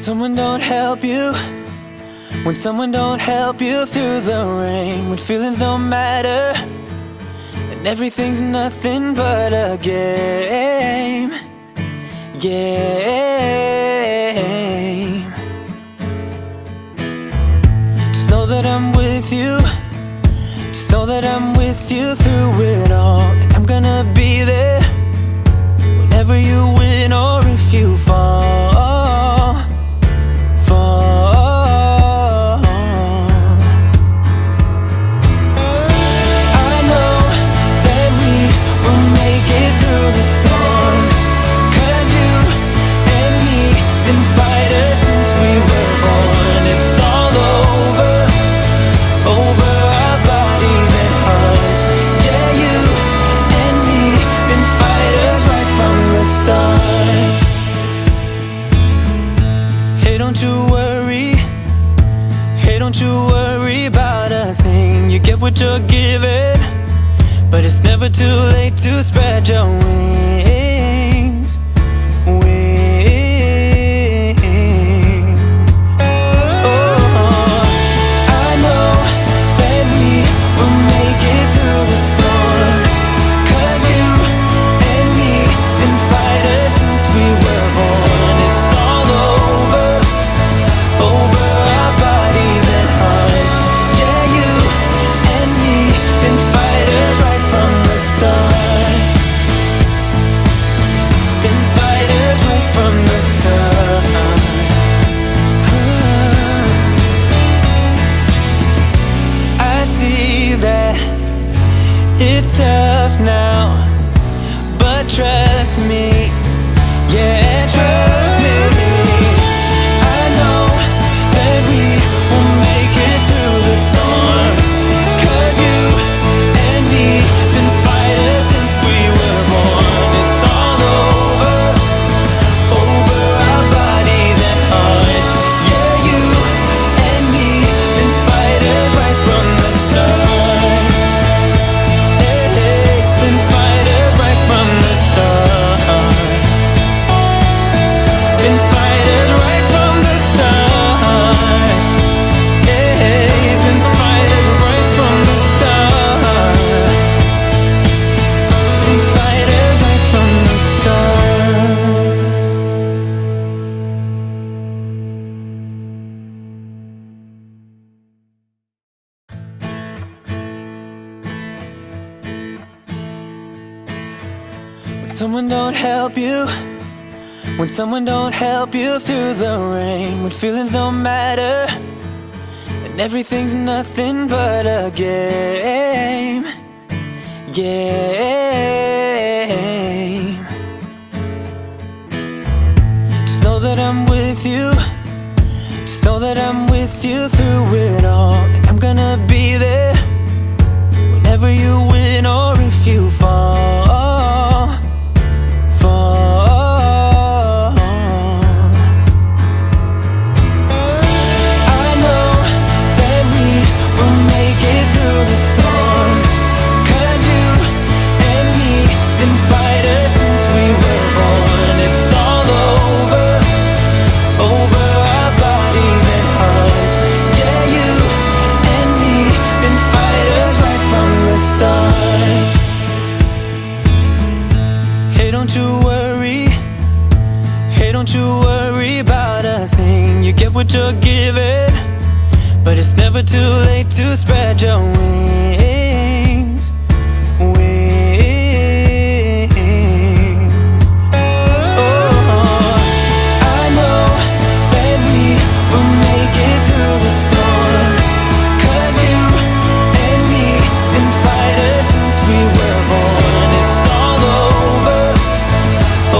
someone don't help you, when someone don't help you through the rain, when feelings don't matter and everything's nothing but a game. Just know that I'm with you, just know that I'm with you through it all, and I'm gonna be there whenever you win or if you fall. Don't you worry about a thing. You get what you're given, but it's never too late to spread your wings. It's tough now, but trust me, yeah, trust me. I know that we will make it through the storm, 'cause you and me been fighters since we were born. It's all over our bodies and hearts. Yeah, you and me been fighters right from the start. Someone don't help you, when someone don't help you through the rain, when feelings don't matter and everything's nothing but a game. Just know that I'm with you, just know that I'm with you through it all, and I'm gonna be there whenever you win or if you fall. Don't you worry about a thing. You get what you're given, but it's never too late to spread your wings. I know that we will make it through the storm, 'cause you and me been fighters since we were born. It's all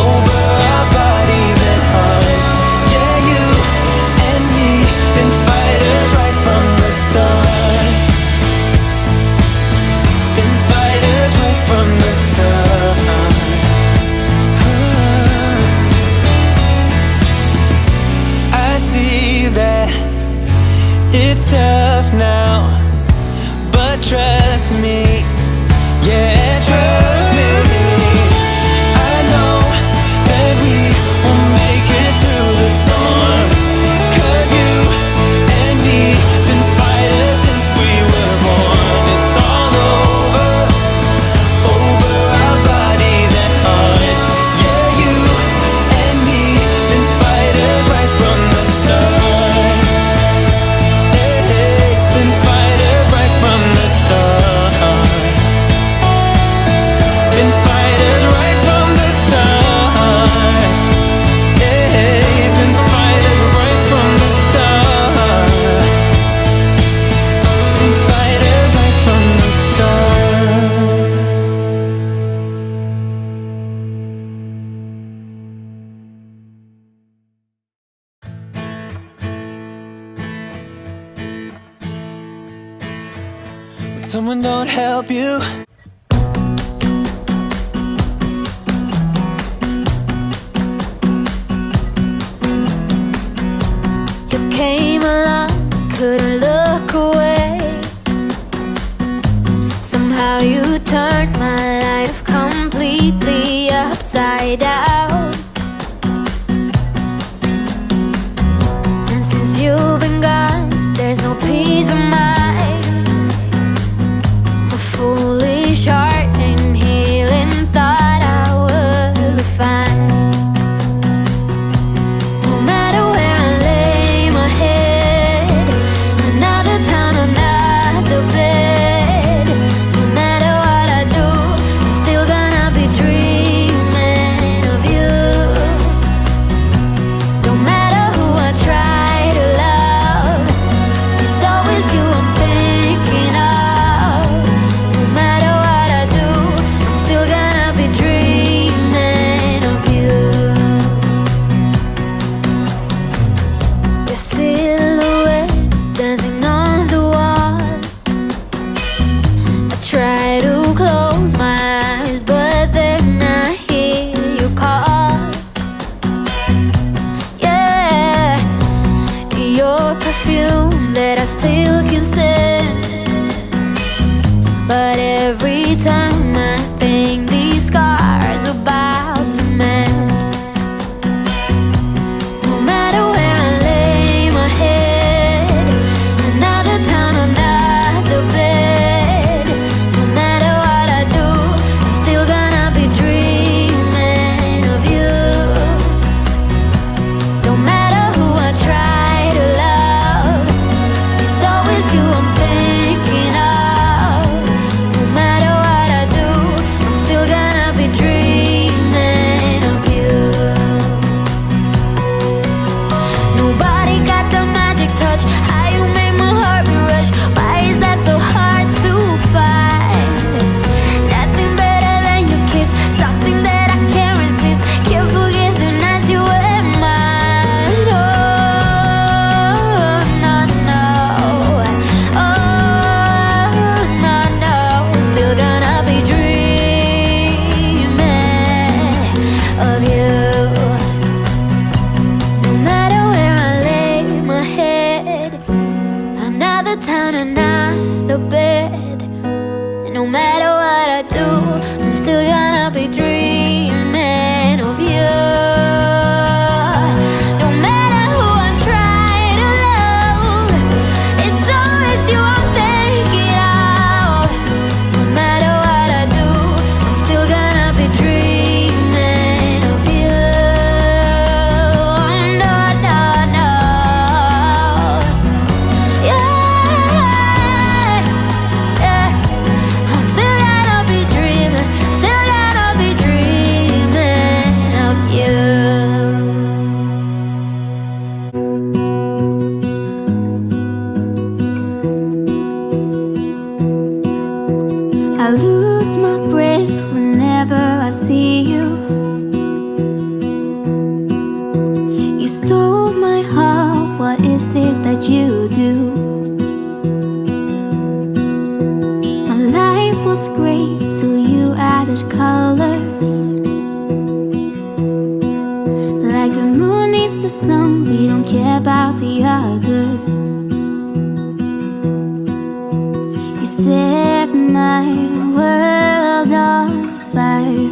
over our bodies and hearts. Yeah, you and me been fighters right from the start. Been fighters right from the start. I see that it's tough now, but trust me, yeah, trust me. I know that we will make it through the storm, someone don't help you. You came along, couldn't look away. Somehow you turned my life completely upside down. And since you've been gone, there's no peace of mind. A foolish heart and healing thought I would be fine. No matter where I lay my head, another town, another bed. No matter what I do, I'm still gonna be dreaming of you. No matter who I try to love, it's always you I'm thinking of. No matter what I do, I'm still gonna be dreaming of you. Your silhouette dancing on the wall. I try to close my eyes, but then I hear you call. Yeah, your perfume that I still can scent. But every time I think these scars are about to mend. No matter where I lay my head, another town, another bed. No matter what I do, I'm still gonna be dreaming of you. No matter who I try to love, it's always you I'm thinking of. No matter what I do, I'm still gonna be dreaming of you. Nobody got the magic touch. How you make my heart rush? Why is that so hard to find? Nothing better than your kiss, something that I can't resist. Can't forget the nights you were mine. Oh, no, no. Oh, no, no. Still gonna be dreaming of you. No matter where I lay my head, another town, another bed. And no matter what I do, I'm still gonna be dreaming of you. No matter who I try to love, it's always you I'm thinking of. No matter what I do, I'm still gonna be dreaming of you. No, no, no. Yeah, yeah. I'm still gonna be dreaming, still gonna be dreaming of you. I lose my breath whenever I see you. You stole my heart, what is it that you do? My life was great till you added colors. Like the moon needs the sun, we don't care about the others. You set my world on fire.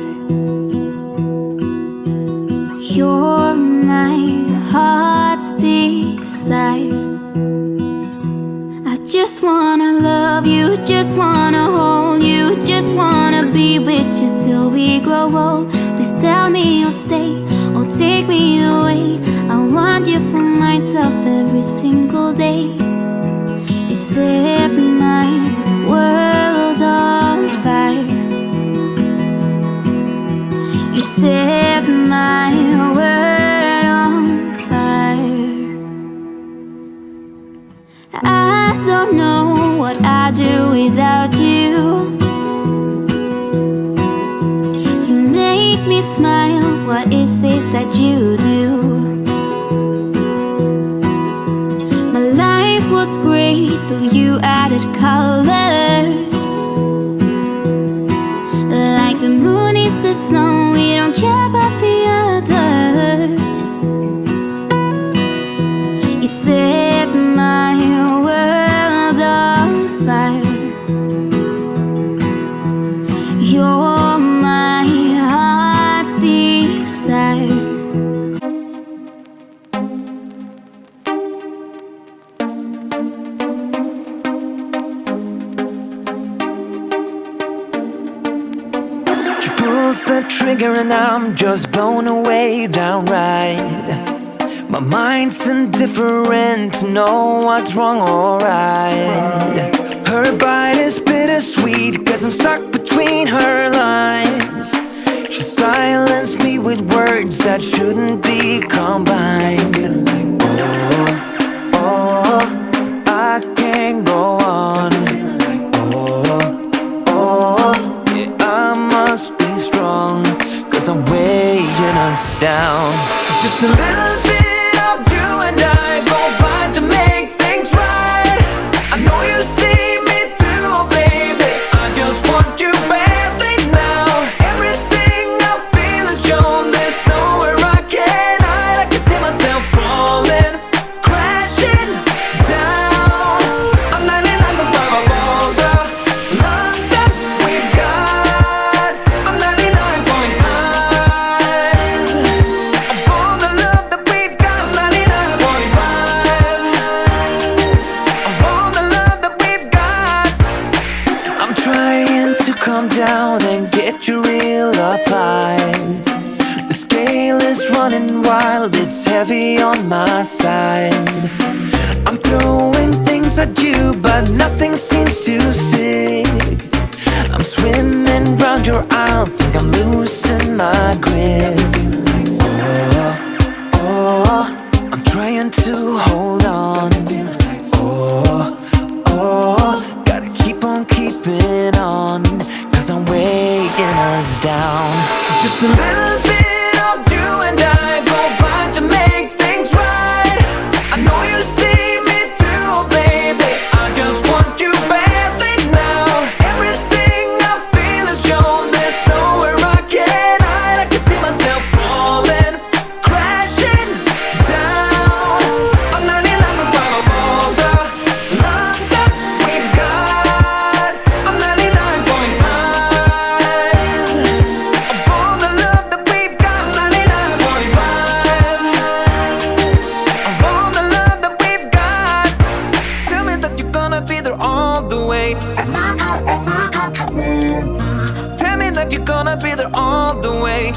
You're my heart's desire. I just wanna love you, just wanna hold you, just wanna be with you till we grow old. Please tell me you'll stay or take me away. I want you for myself every single day. You set my world on fire. You set my world on fire. I don't know what I'd do without you. You make me smile, what is it that you do? My life was great till you added colors. pulls the trigger and I'm just blown away downright. My mind's indifferent to know what's wrong or right. Her bite is bittersweet, cause I'm stuck between her lines. She silenced me with words that shouldn't be combined. Oh, I can't go on. Yeah, I must be strong, cause I'm weighing us down. Just a little bit of you and I go by to make things right. I know you see me too, baby. I just want you badly now. Everything I feel is shown. There's nowhere I can hide. I can see myself falling, crashing down. I'm 99 above all the love that we've got. I'm 99.5 of all the love that we've got. I'm 99.5 of all the love that we've got. I'm trying to calm down and get you real applied. The scale is running wild, it's heavy on my side. I'm throwing things at you, but nothing seems to stick. I'm swimming round your aisle, think I'm losing my grip. Oh, I'm trying to hold on. Oh, gotta keep on keeping on, cause I'm weighing us down. Just a little bit of you and I go by to make things right. I know you see me too, baby. I just want you badly now. Everything I feel is shown. There's nowhere I can hide. I can see myself falling, crashing down. I'm 99 above all the love that we've got. I'm 99.5 of all the love that we've got. I'm 99.5 of all the love that we've got. Tell me that you're gonna be there all the way. Tell me that you're gonna be there all the way.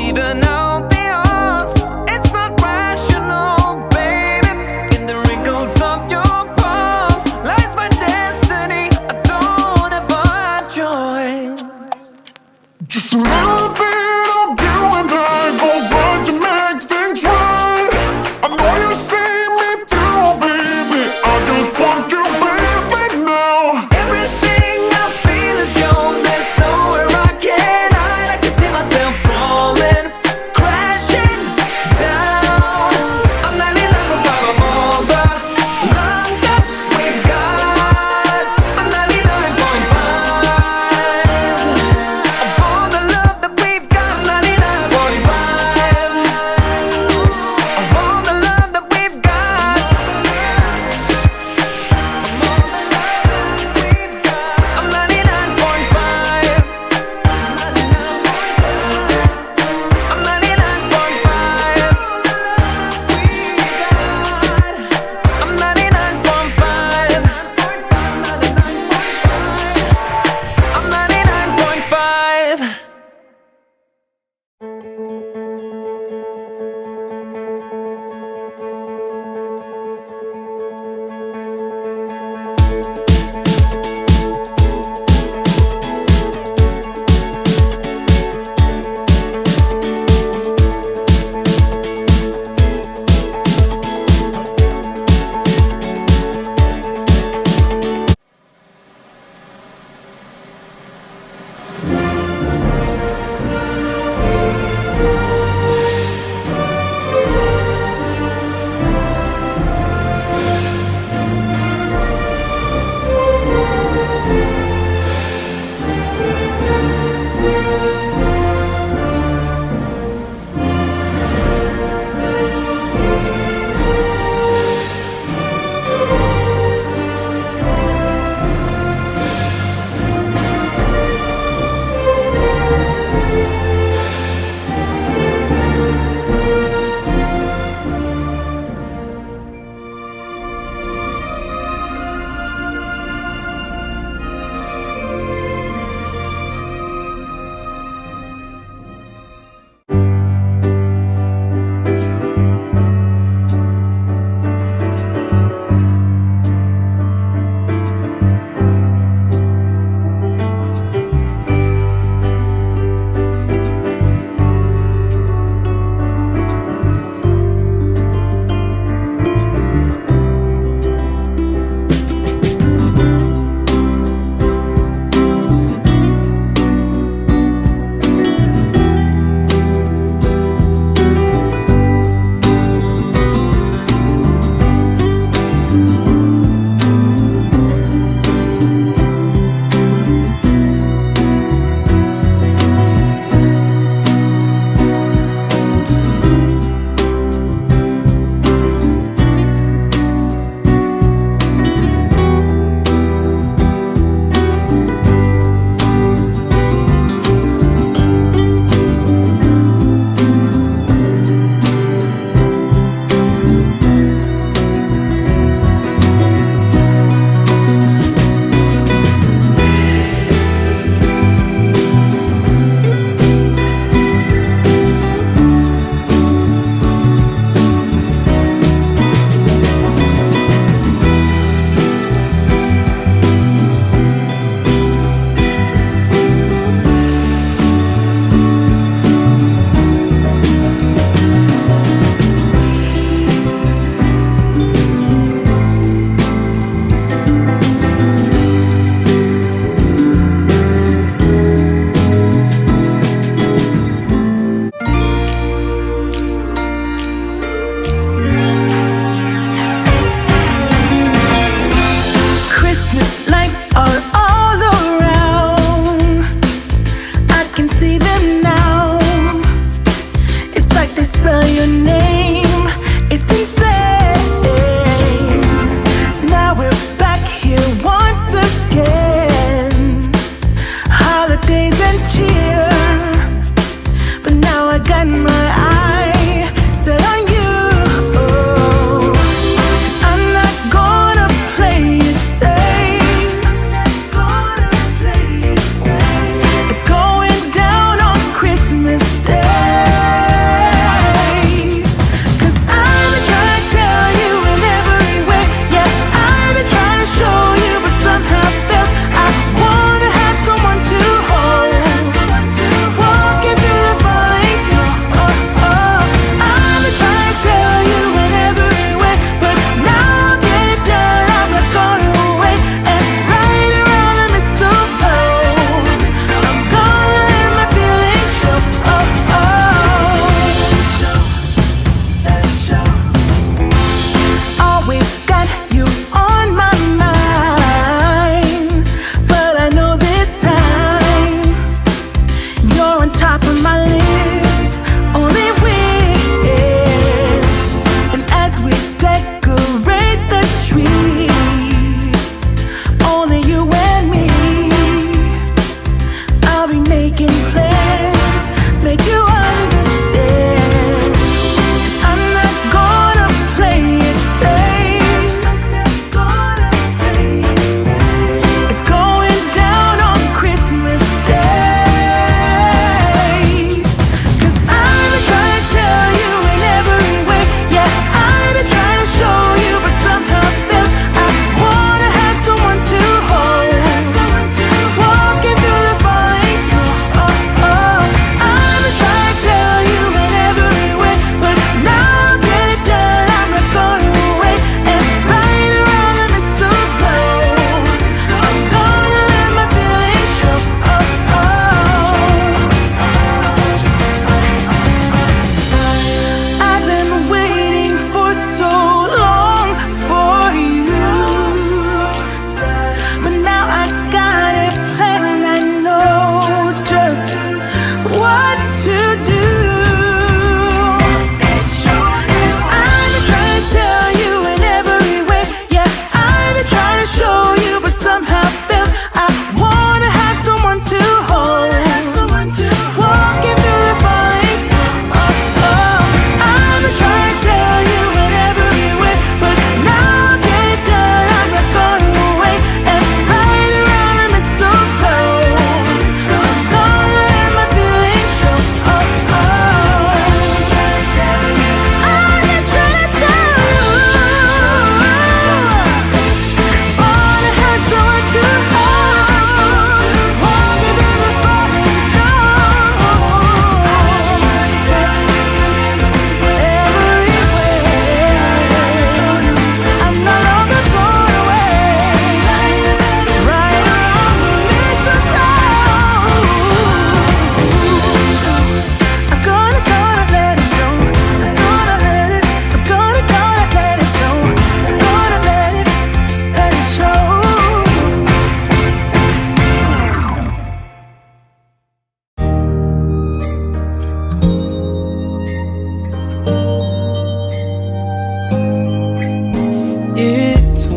Even out the odds, it's not rational, baby. In the wrinkles of your palms lies my destiny. I don't have a choice. Just a little bit of you and I go right to make things right. I know you see me too, baby. I just want you baby now. Everything I feel is shown. There's nowhere I can hide. I can see myself falling,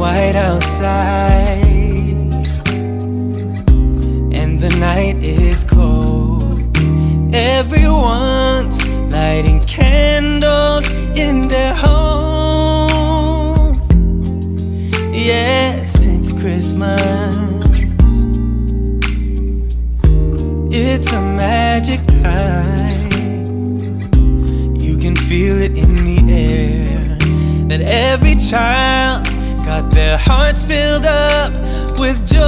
white outside, and the night is cold. Everyone's lighting candles in their homes. Yes, it's Christmas. It's a magic time. You can feel it in the air, that every child got their hearts filled up with joy.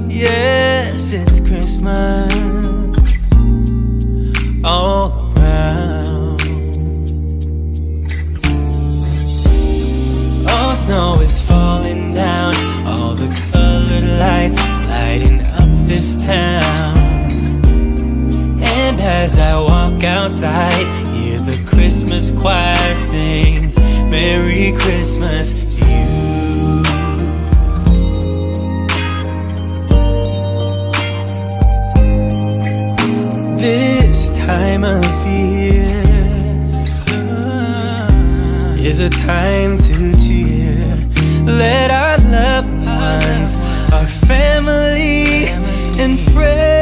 Yes, it's Christmas all around. All snow is falling down, all the colored lights lighting up this town. And as I walk outside, hear the Christmas choir sing Merry Christmas to you. This time of year is a time to cheer. Let our loved ones, our family and friends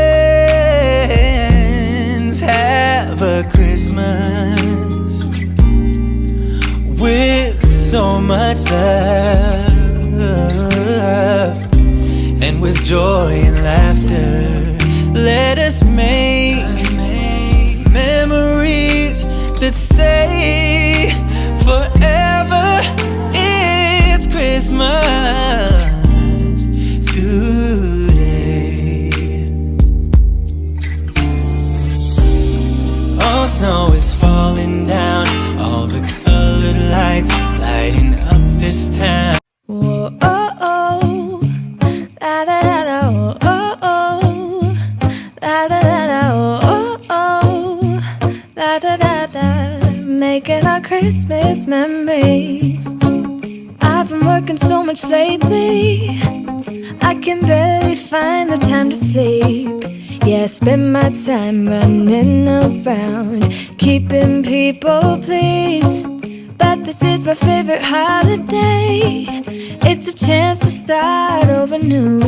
have a Christmas with so much love, and with joy and laughter. Let us make memories that stay forever. It's Christmas today. All snow is falling down, all the colored lights lighting up this town. Whoa, oh, oh, da da da da, oh, oh, oh, da da da da, oh, oh, da da da da, making our Christmas memories. I've been working so much lately, I can barely find the time to sleep. Yeah, I spend my time running around, keeping people pleased. But this is my favorite holiday. It's a chance to start over new.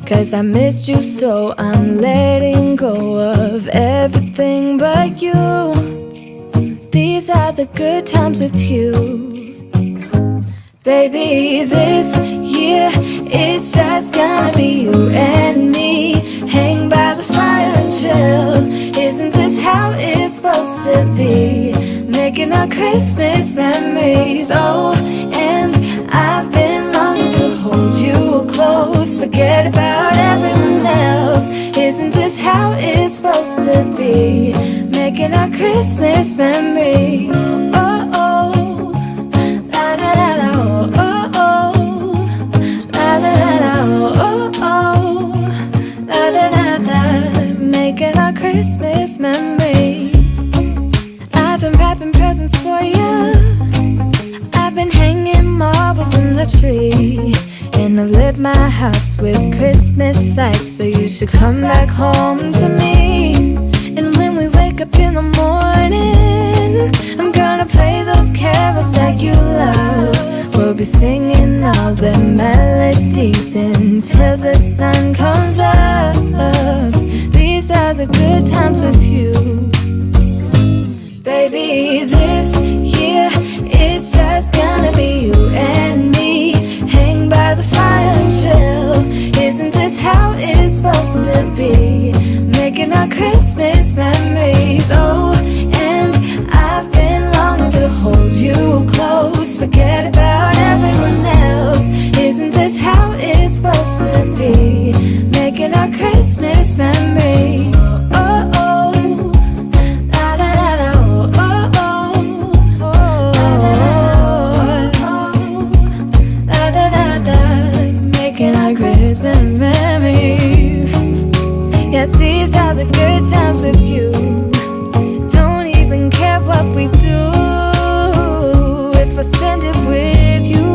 'Cause I missed you, so I'm letting go of everything but you. These are the good times with you. Baby, this year it's just gonna be you and me. Hang by the fire and chill. Isn't this how it's supposed to be? Making our Christmas memories. Oh, and I've been longing to hold you close. Forget about everyone else. Isn't this how it's supposed to be? Making our Christmas memories. Oh, oh, la da da da, oh, oh, la da da da, oh, oh, la da da da. Making our Christmas memories. I've been wrapping presents for you. I've been hanging marbles in the tree. And I've lit my house with Christmas lights. So you should come back home to me. And when we wake up in the morning, I'm gonna play those carols that you love. We'll be singing all the melodies until the sun comes up. These are the good times with you. Baby, this year it's just gonna be you and me. Hang by the fire and chill. Isn't this how it's supposed to be? Making our Christmas memories. Oh, and I've been longing to hold you close. Forget about everyone else. Isn't this how it's supposed to be? Making our Christmas memories. Oh, oh, la da da da, oh, oh, oh, la da da da. Making our Christmas memories. Yes, these are the good times with you. Don't even care what we do if I spend it with you.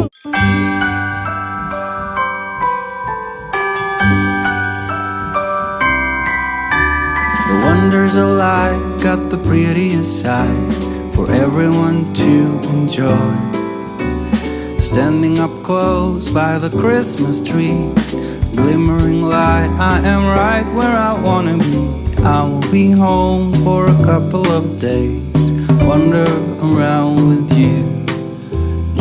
The wonders of life got the prettiest side for everyone to enjoy. standing up close by the Christmas tree. Glimmering light, I am right where I wanna be. I will be home for a couple of days, wander around with you.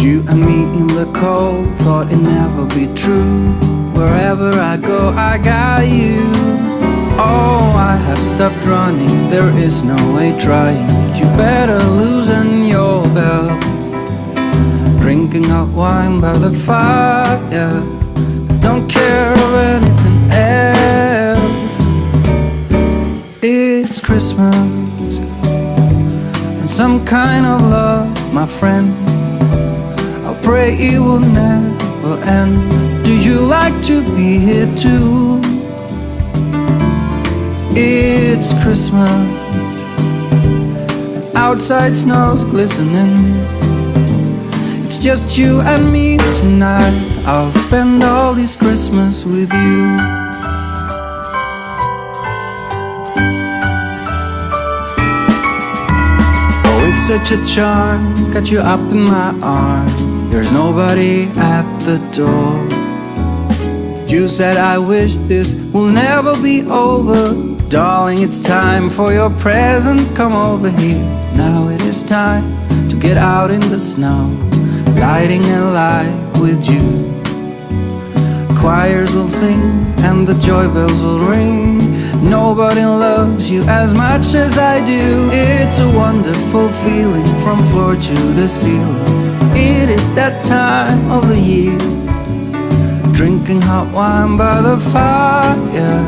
You and me in the cold, thought it'd never be true. Wherever I go, I got you. Oh, I have stopped running, there is no way trying. You better loosen your belt. Drinking hot wine by the fire, don't care of anything else. It's Christmas and some kind of love, my friend. I pray it will never end. Do you like to be here too? It's Christmas and outside snow's glistening. It's just you and me tonight. I'll spend all this Christmas with you. Oh, it's such a charm, got you up in my arm. There's nobody at the door. You said I wish this will never be over. Darling, it's time for your present, come over here. Now it is time to get out in the snow, lighting a light with you. Choirs will sing and the joy bells will ring. Nobody loves you as much as I do. It's a wonderful feeling from floor to the ceiling. It is that time of the year, drinking hot wine by the fire.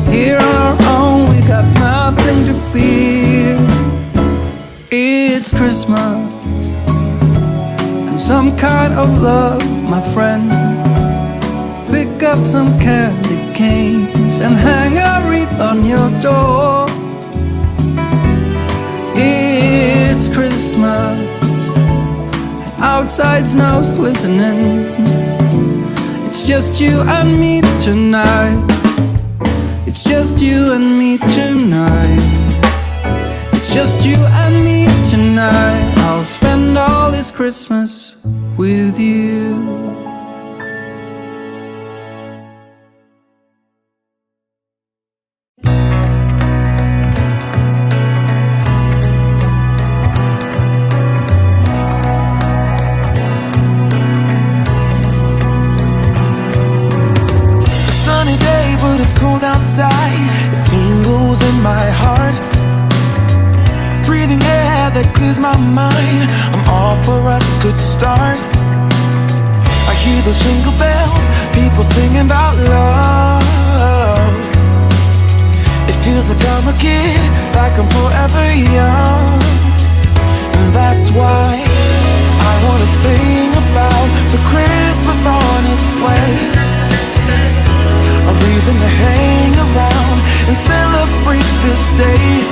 Here on our own, we got nothing to fear. It's Christmas and some kind of love, my friend. Pick up some candy canes and hang a wreath on your door. It's Christmas, outside snow's glistening. It's just you and me tonight. It's just you and me tonight. It's just you and me tonight. I'll spend all this Christmas with you. Outside, it tingles in my heart. Breathing air that clears my mind. I'm all for a good start. I hear those jingle bells, people singing about love. It feels like I'm a kid, like I'm forever young. And that's why I wanna sing about the Christmas on its way. A reason to hang around and celebrate this day.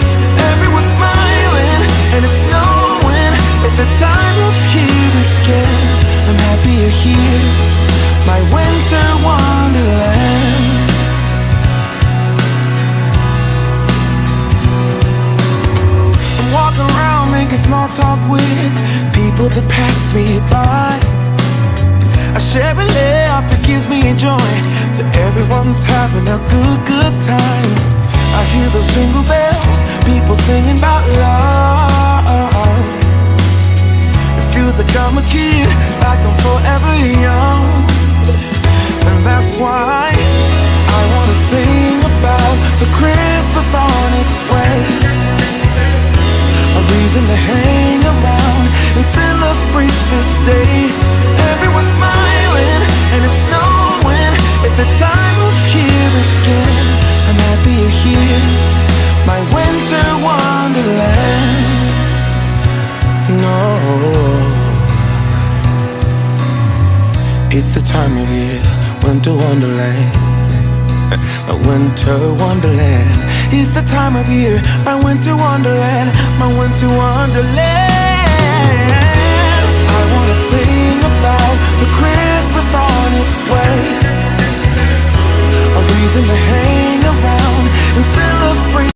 Everyone's smiling and it's snowing. It's the time of year again. I'm happy you're here, my winter wonderland. I'm walking around making small talk with people that pass me by. I share a laugh, it gives me joy that everyone's having a good time. I hear those jingle bells, people singing about love. It feels like I'm a kid, like I'm forever young. And that's why I wanna sing about the Christmas on its way. A reason to hang around and celebrate this day. Everyone's smiling and it's snowing. It's the time of year again. I'm happy you're here, my winter wonderland. No, it's the time of year, winter wonderland. My winter wonderland. It's the time of year, my winter wonderland. My winter wonderland.